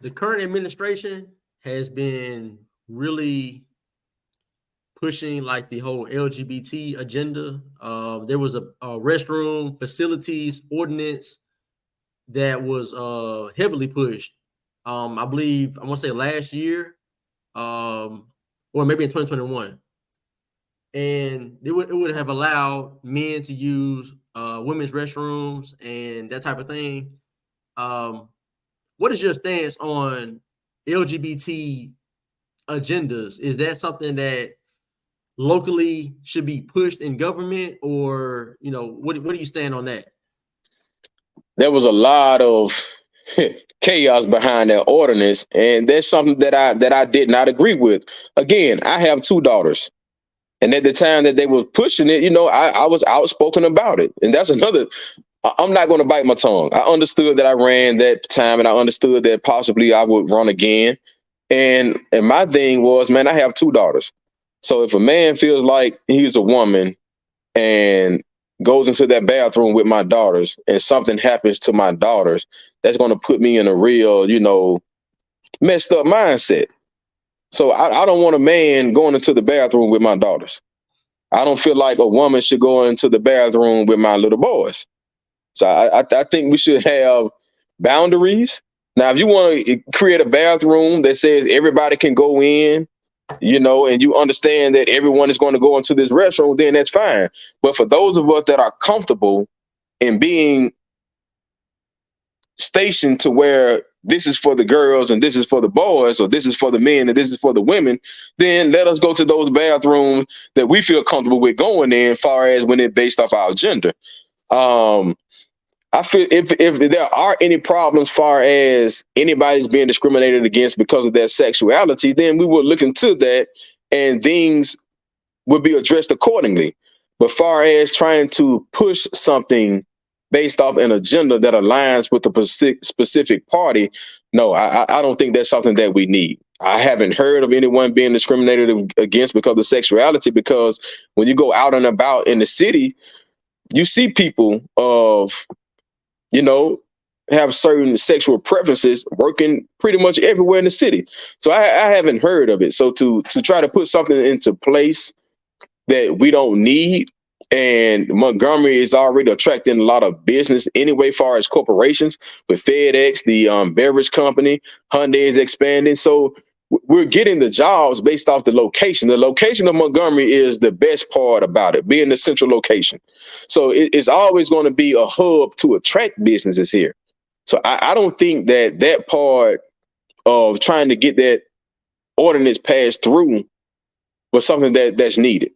The current administration has been really pushing like the whole LGBT agenda. There was a restroom facilities ordinance that was heavily pushed. I believe I want to say last year, um, or maybe in 2021, and it would have allowed men to use women's restrooms and that type of thing. Um, what is your stance on LGBT agendas? Is that something that locally should be pushed in government, or what do you stand on that? There was a lot of chaos behind that ordinance, and that's something that I did not agree with. Again, I have two daughters. And at the time that they were pushing it, I was outspoken about it. And that's another, I'm not going to bite my tongue. I understood that I ran that time and I understood that possibly I would run again. And my thing was, man, I have two daughters. So if a man feels like he's a woman and goes into that bathroom with my daughters and something happens to my daughters, that's going to put me in a real, messed up mindset. So I don't want a man going into the bathroom with my daughters. I don't feel like a woman should go into the bathroom with my little boys. So I think we should have boundaries. Now, if you want to create a bathroom that says everybody can go in, and you understand that everyone is going to go into this restroom, then that's fine. But for those of us that are comfortable in being stationed to where this is for the girls and this is for the boys, or this is for the men and this is for the women, then let us go to those bathrooms that we feel comfortable with going in, far as when it's based off our gender. Um, I feel if there are any problems far as anybody's being discriminated against because of their sexuality, then we will look into that and things will be addressed accordingly. But far as trying to push something based off an agenda that aligns with the specific party, no, I don't think that's something that we need. I haven't heard of anyone being discriminated against because of sexuality, because when you go out and about in the city, you see people of, you know, have certain sexual preferences working pretty much everywhere in the city. So I haven't heard of it. So to try to put something into place that we don't need, and Montgomery is already attracting a lot of business anyway, far as corporations with FedEx, the beverage company, Hyundai is expanding. So we're getting the jobs based off the location. The location of Montgomery is the best part about it, being the central location. So it's always going to be a hub to attract businesses here. So I don't think that part of trying to get that ordinance passed through was something that's needed.